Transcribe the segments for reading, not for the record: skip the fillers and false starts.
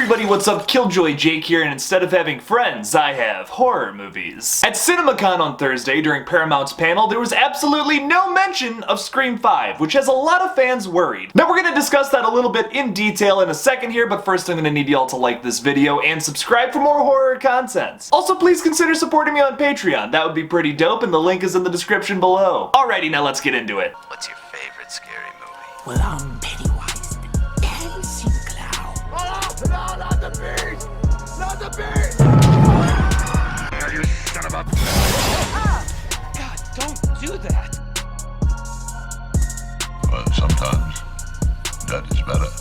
everybody, what's up? KillJoy Jake here, and instead of having friends, I have horror movies. At CinemaCon on Thursday during Paramount's panel, there was absolutely no mention of Scream 5, which has a lot of fans worried. Now we're gonna discuss that a little bit in detail in a second here, but first I'm gonna need y'all to like this video and subscribe for more horror content. Also, please consider supporting me on Patreon. That would be pretty dope, and the link is in the description below. Alrighty, now let's get into it. What's your favorite scary movie? Well, I'm Pennywise. Can you see the clown? Oh, no, not the beast! Not the beast! You son of a... God, don't do that. But sometimes that is better.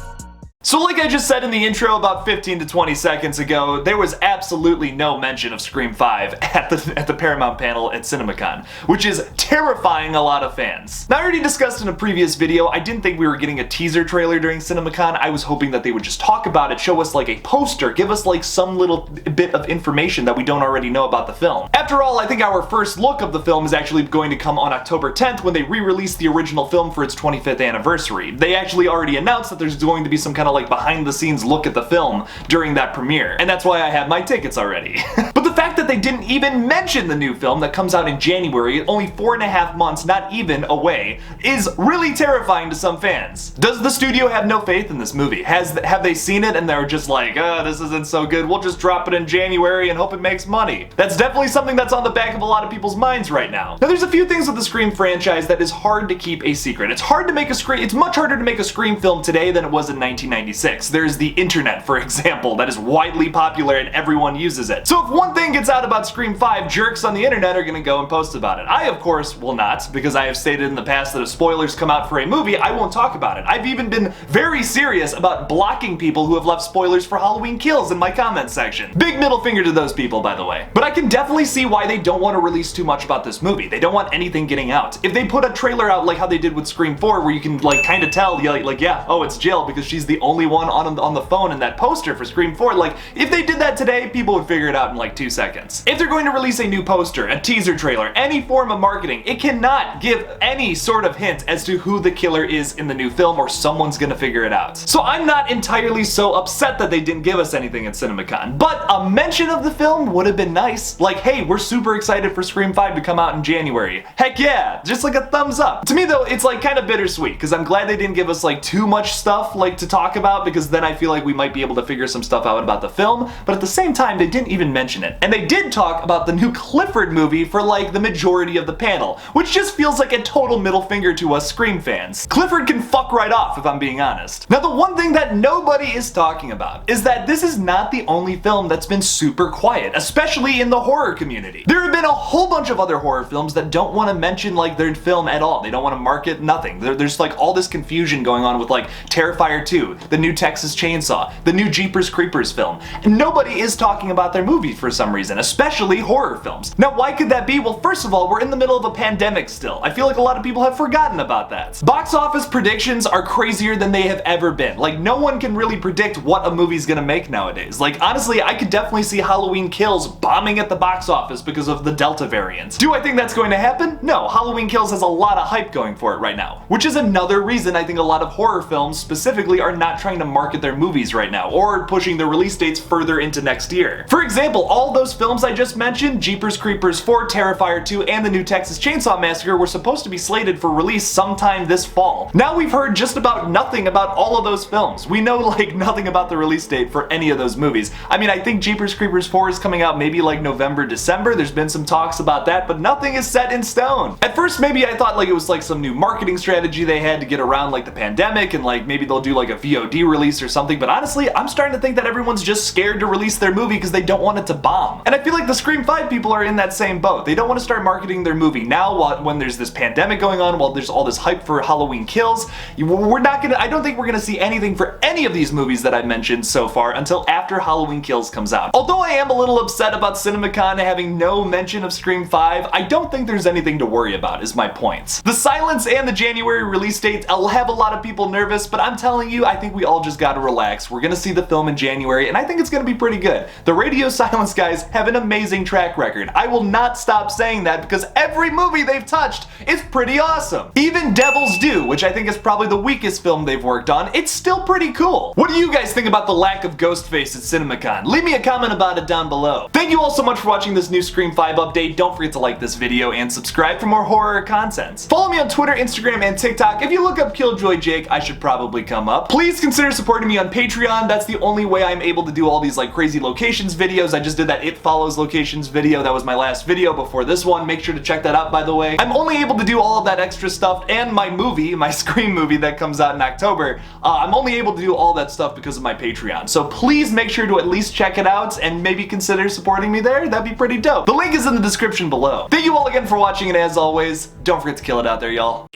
So like I just said in the intro about 15 to 20 seconds ago, there was absolutely no mention of Scream 5 at the Paramount panel at CinemaCon, which is terrifying a lot of fans. Now I already discussed in a previous video, I didn't think we were getting a teaser trailer during CinemaCon. I was hoping that they would just talk about it, show us like a poster, give us like some little bit of information that we don't already know about the film. After all, I think our first look of the film is actually going to come on October 10th when they re-release the original film for its 25th anniversary. They actually already announced that there's going to be some kind of like behind the scenes look at the film during that premiere, and that's why I have my tickets already. But the fact that they didn't even mention the new film that comes out in January, only 4.5 months, not even away, is really terrifying to some fans. Does the studio have no faith in this movie? Have they seen it and they're just like, this isn't so good, we'll just drop it in January and hope it makes money? That's definitely something that's on the back of a lot of people's minds right now. Now there's a few things with the Scream franchise that is hard to keep a secret. It's much harder to make a Scream film today than it was in 1996. There's the internet, for example, that is widely popular and everyone uses it. So if one thing gets out about Scream 5, jerks on the internet are gonna go and post about it. I, of course, will not, because I have stated in the past that if spoilers come out for a movie, I won't talk about it. I've even been very serious about blocking people who have left spoilers for Halloween Kills in my comment section. Big middle finger to those people, by the way. But I can definitely see why they don't want to release too much about this movie. They don't want anything getting out. If they put a trailer out like how they did with Scream 4, where you can like kind of tell, yeah, oh, it's Jill because she's the only one on the phone in that poster for Scream 4, like, if they did that today, people would figure it out in like 2 seconds. If they're going to release a new poster, a teaser trailer, any form of marketing, it cannot give any sort of hint as to who the killer is in the new film, or someone's gonna figure it out. So I'm not entirely so upset that they didn't give us anything at CinemaCon, but a mention of the film would have been nice. Like, hey, we're super excited for Scream 5 to come out in January. Heck yeah, just like a thumbs up. To me though, it's like kind of bittersweet, because I'm glad they didn't give us like too much stuff like to talk about, because then I feel like we might be able to figure some stuff out about the film, but at the same time they didn't even mention it. And they did talk about the new Clifford movie for like the majority of the panel, which just feels like a total middle finger to us Scream fans. Clifford can fuck right off, if I'm being honest. Now the one thing that nobody is talking about is that this is not the only film that's been super quiet, especially in the horror community. There have been a whole bunch of other horror films that don't want to mention like their film at all. They don't want to market nothing. There's like all this confusion going on with like Terrifier 2, the new Texas Chainsaw, the new Jeepers Creepers film, and nobody is talking about their movies for some reason, especially horror films. Now why could that be? Well, first of all, we're in the middle of a pandemic still. I feel like a lot of people have forgotten about that. Box office predictions are crazier than they have ever been. Like, no one can really predict what a movie's gonna make nowadays. Like, honestly, I could definitely see Halloween Kills bombing at the box office because of the Delta variant. Do I think that's going to happen? No, Halloween Kills has a lot of hype going for it right now, which is another reason I think a lot of horror films specifically are not trying to market their movies right now, or pushing the release dates further into next year. For example, all those films I just mentioned, Jeepers Creepers 4, Terrifier 2, and the new Texas Chainsaw Massacre, were supposed to be slated for release sometime this fall. Now we've heard just about nothing about all of those films. We know like nothing about the release date for any of those movies. I mean, I think Jeepers Creepers 4 is coming out maybe like November, December. There's been some talks about that, but nothing is set in stone. At first, maybe I thought like it was like some new marketing strategy they had to get around like the pandemic, and like maybe they'll do like a VOD release or something, but honestly, I'm starting to think that everyone's just scared to release their movie because they don't want it to bomb. And I feel like the Scream 5 people are in that same boat. They don't want to start marketing their movie now when there's this pandemic going on, while there's all this hype for Halloween Kills. I don't think we're gonna see anything for any of these movies that I mentioned so far until after Halloween Kills comes out. Although I am a little upset about CinemaCon having no mention of Scream 5, I don't think there's anything to worry about, is my point. The silence and the January release date will have a lot of people nervous, but I'm telling you, I think we we all just gotta relax. We're gonna see the film in January, and I think it's gonna be pretty good. The Radio Silence guys have an amazing track record. I will not stop saying that because every movie they've touched is pretty awesome. Even Devil's Due, which I think is probably the weakest film they've worked on, it's still pretty cool. What do you guys think about the lack of Ghostface at CinemaCon? Leave me a comment about it down below. Thank you all so much for watching this new Scream 5 update. Don't forget to like this video and subscribe for more horror content. Follow me on Twitter, Instagram, and TikTok. If you look up KillJoy Jake, I should probably come up. Please consider supporting me on Patreon. That's the only way I'm able to do all these like crazy locations videos. I just did that It Follows locations video. That was my last video before this one. Make sure to check that out, by the way. I'm only able to do all of that extra stuff and my movie, my Scream movie that comes out in October. I'm only able to do all that stuff because of my Patreon. So please make sure to at least check it out and maybe consider supporting me there. That'd be pretty dope. The link is in the description below. Thank you all again for watching, and as always, don't forget to kill it out there, y'all.